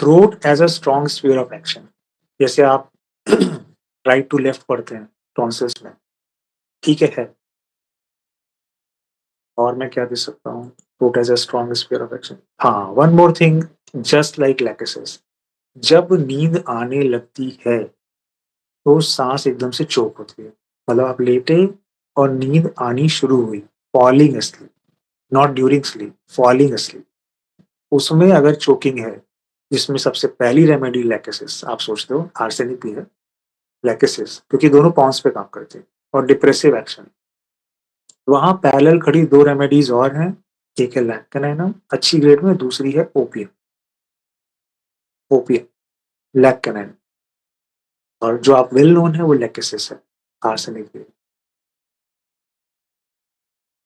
Throat as a strong sphere of action, जैसे आप right to left पढ़ते हैं टॉन्सिल्स में, ठीक है। और मैं क्या दे सकता हूँ, throat as a strong sphere of action. हाँ, one more thing, just like lachesis, जब नींद आने लगती है तो सांस एकदम से चोक होती है, मतलब आप लेटे और नींद आनी शुरू हुई, falling asleep, not during sleep, falling asleep, उसमें अगर चोकिंग है, जिसमें सबसे पहली रेमेडी लैकेसिस, आप सोचते हो आर्सेनिक भी है, लैकेसिस, क्योंकि दोनों पॉन्स पे काम करते हैं, और डिप्रेसिव एक्शन, वहां पैरेलल खड़ी दो रेमेडीज और हैं, एक है लैक्केनाइनम अच्छी ग्रेड में, दूसरी है ओपियम, ओपियम लैक्केनाइनम, और जो आप वेल नोन है वो लैकेसिस है, आर्सेनिक भी।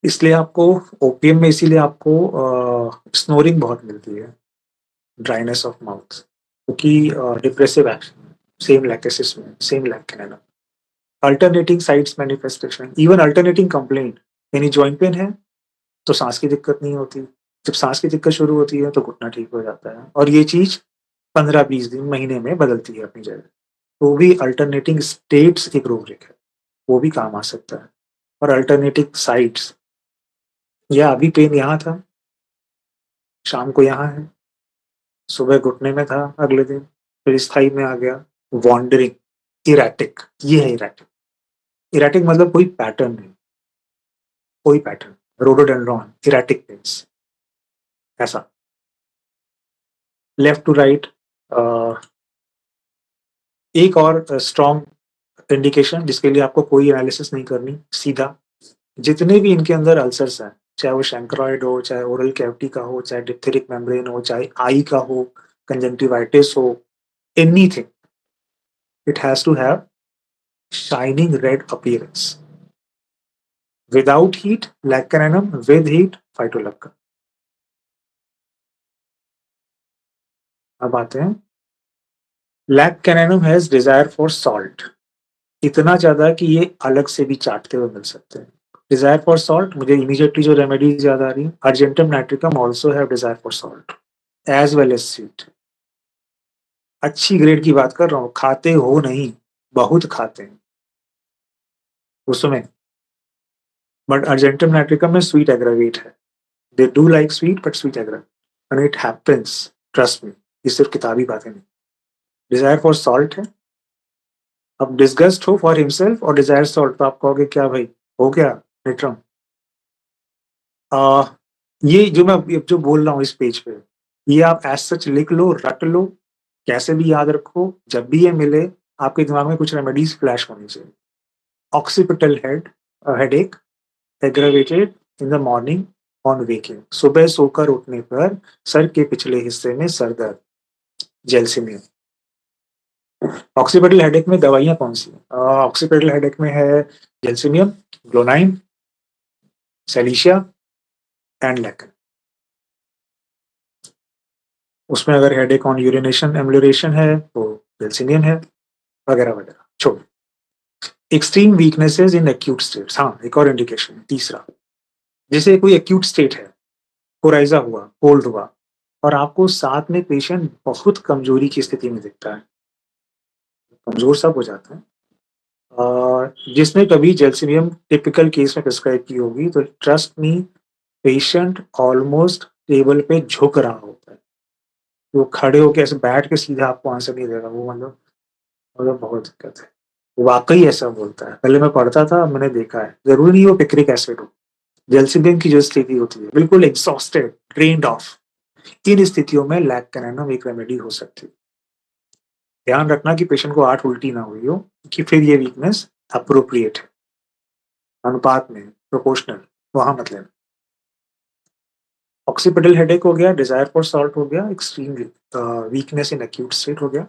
इसलिए आपको ओपियम में, इसीलिए आपको स्नोरिंग बहुत मिलती है, ड्राइनेस ऑफ माउथ, क्योंकि डिप्रेसिव एक्शन, सेम लैकेसिस में, same lac caninum. Alternating sides manifestation, even alternating complaint, यानी जॉइंट पेन है तो सांस की दिक्कत नहीं होती, जब सांस की दिक्कत शुरू होती है तो घुटना ठीक हो जाता है, और ये चीज 15-20 दिन, महीने में बदलती है अपनी जगह। तो भी अल्टरनेटिंग स्टेट्स एक रूब्रिक है, वो भी काम आ सकता है। और अल्टरनेटिंग साइट्स, या अभी पेन यहाँ था, शाम को यहाँ है, सुबह घुटने में था, अगले दिन फिर स्थाई में आ गया, वॉन्डरिंग, इरेटिक, ये है इरेटिक। इरेटिक मतलब कोई पैटर्न नहीं, कोई पैटर्न, रोडोडेंड्रॉन इरेटिक पेन्स, ऐसा। लेफ्ट टू राइट, एक और स्ट्रॉन्ग इंडिकेशन जिसके लिए आपको कोई एनालिसिस नहीं करनी, सीधा जितने भी इनके अंदर अल्सर्स हैं, चाहे वो शैंक्रोइड हो, चाहे ओरल कैविटी का हो, चाहे डिप्थेरिक मेम्ब्रेन हो, चाहे आई का हो, कंजंक्टिवाइटिस हो, anything, it has to have shining red appearance. Without heat, laccananum; with heat, phytolacca. अब आते हैं, laccananum has desire for salt, इतना ज्यादा कि ये अलग से भी चाटते हुए मिल सकते हैं। डिजायर फॉर सॉल्ट, मुझे इमीडिएटली जो रेमेडीज याद आ रही है, argentum nitricum also have desire for salt as well as sweet. अच्छी ग्रेड की बात कर रहा हूँ, खाते हो नहीं, बहुत खाते हैं उसमें, बट अर्जेंटम नाइट्रिकम में स्वीट एग्रावेट है, they do like sweet but sweet aggravate, and it happens, trust me, ये सिर्फ किताबी बातें नहीं। डिजायर फॉर सॉल्ट है, अब डिस्गस्ट हो फॉर हिमसेल्फ और डिजायर सॉल्ट, तो आप कहोगे क्या भाई, हो गया निट्रम। आ, ये जो मैं जो बोल रहा हूँ इस पेज पे, ये आप एज सच लिख लो, रट लो, कैसे भी याद रखो, जब भी ये मिले आपके दिमाग में कुछ रेमेडीज फ्लैश होनी चाहिए। Occipital headache aggravated in the morning on waking, सुबह सोकर उठने पर सर के पिछले हिस्से में सर दर्द, जेल्सिमियम। ऑक्सीपिटल हेडेक में दवाइयां कौन सी हैं? ऑक्सीपिटल हेडेक में है जेल्सिमियम, ग्लोनाइन, सेलिशिया एंड लैकन। उसमें अगर हेडेक ऑन यूरिनेशन एम्बुलेशन है तो जेल्सिमियम है, वगैरह वगैरह। छोड़, extreme weaknesses in acute states, हाँ एक और इंडिकेशन, तीसरा, जैसे कोई एक्यूट स्टेट है, कोराइजा हुआ, कोल्ड हुआ, और आपको साथ में पेशेंट बहुत कमजोरी की स्थिति में दिखता है, कमजोर सब हो जाते हैं, जिसने कभी जेल्सिमियम टिपिकल केस में प्रिस्क्राइब की होगी, तो trust me, patient almost table पे झुक रहा होता है, वो खड़े होकर ऐसे बैठ के सीधा आपको आंसर नहीं देगा, वो मतलब बहुत दिक्कत है, वाकई ऐसा बोलता है। पहले मैं पढ़ता था, मैंने देखा है, जरूरी नहीं वो पिक्रिक एसिड हो, जेल्सिमियम की जो स्थिति होती है, बिल्कुल एग्जॉस्टेड, ड्रेन्ड ऑफ, इन स्थितियों में लैक्केनाइनम एक रेमेडी हो सकती है। ध्यान रखना कि पेशेंट को 8 उल्टी ना हुई हो, कि फिर ये वीकनेस अप्रोप्रिएट है, अनुपात में, प्रोपोर्शनल, वहां मत लेना। ऑक्सीपिटल हेडेक हो गया, डिजायर फॉर सॉल्ट हो गया, extreme weakness in acute state हो गया।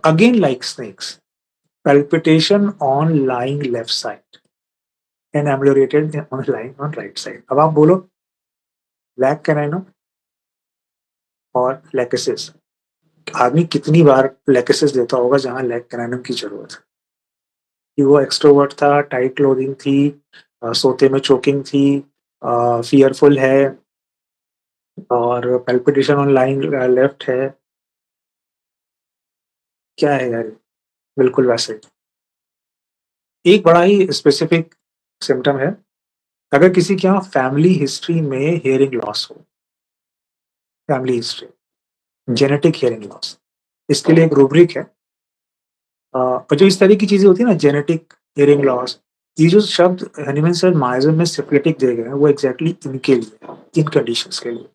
Again like snakes, palpitation on lying left side and ameliorated on lying on right side। अब आप बोलो लैक कैनाइनो और लैकेसिस, आदमी कितनी बार लैकेसिस देता होगा जहां लैक कैनाइनम की जरूरत है, कि वो एक्सट्रोवर्ट था, टाइट क्लोथिंग थी, सोते में चोकिंग थी, फियरफुल है, और पैल्पिटेशन ऑन लाइन लेफ्ट है, क्या है यार ये? बिल्कुल वैसे ही। एक बड़ा ही स्पेसिफिक सिम्पटम है, अगर किसी के यहाँ फैमिली हिस्ट्री में हियरिंग लॉस हो, family history, genetic hearing loss, इसके लिए एक रूब्रिक है। और जो इस तरह की चीज़ें होती है ना, जेनेटिक हियरिंग लॉस, ये जो शब्द हनीमैन सर माइजर में सिफिलिटिक दे गए हैं, वो एग्ज़ैक्टली इनके लिए है, इन कंडीशंस के लिए।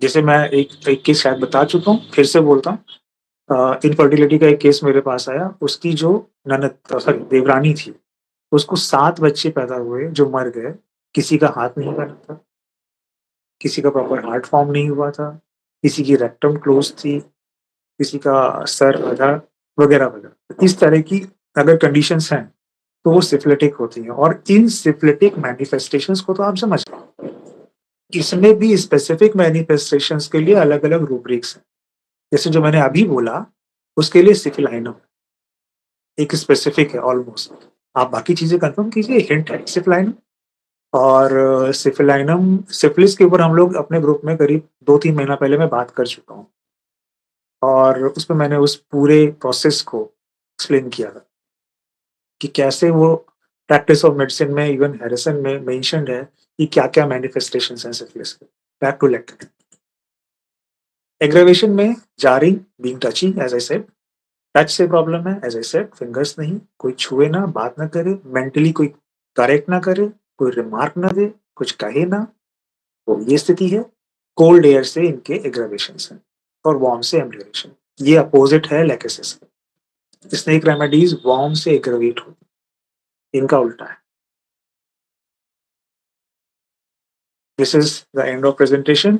जैसे मैं एक एक केस शायद बता चुका हूँ, फिर से बोलता हूँ। इनफर्टिलिटी का एक केस मेरे पास आया, उसकी जो ननद सॉरी देवरानी थी, उसको 7 बच्चे पैदा हुए जो मर गए। किसी का हाथ नहीं बना था, किसी का प्रॉपर हार्ट फॉर्म नहीं हुआ था, किसी की रेक्टम क्लोज़ थी, किसी का सर आधा, वगैरह-वगैरह। इस तरह की अगर कंडीशंस हैं, तो वो सिफिलिटिक होती हैं, और इन सिफिलिटिक मैनिफेस्टेशंस को तो आप समझ रहे हैं। इसमें भी स्पेसिफिक मैनिफेस्टेशंस के लिए अलग-अलग रूब्रिक्स हैं। जैसे जो मैंने अभी बोला, उसके लिए सिफिलाइनम एक स्पेसिफिक है ऑलमोस्ट। आप बाकी चीज़ें कन्फर्म कीजिए, हिंट है सिफिलाइनम। और सिफिलाइनम सिफिलिस के ऊपर हम लोग अपने ग्रुप में करीब 2-3 महीना पहले मैं बात कर चुका हूँ, और उसमें मैंने उस पूरे प्रोसेस को एक्सप्लेन किया था कि कैसे वो प्रैक्टिस ऑफ मेडिसिन में, इवन हैरिसन में मेंशन्ड है कि क्या-क्या मैनिफेस्टेशंस हैं सिफिलिस के। Back to lecture. एग्रावेशन में jarring, being touchy as I said, touch से प्रॉब्लम है एज़ आई सेड, फिंगर्स नहीं, कोई छुए ना, बात ना करे, मेंटली कोई करेक्ट ना करे, कोई रिमार्क ना दे, कुछ कहे ना, तो ये स्थिति है। कोल्ड एयर से इनके एग्रावेशंस हैं, और वार्म से एम्ब्लियोरेशन। ये अपोजिट है लेकेसिस के। स्नेक रेमेडीज वार्म से एग्रावेट होती है, इनका उल्टा है। This is the end of presentation.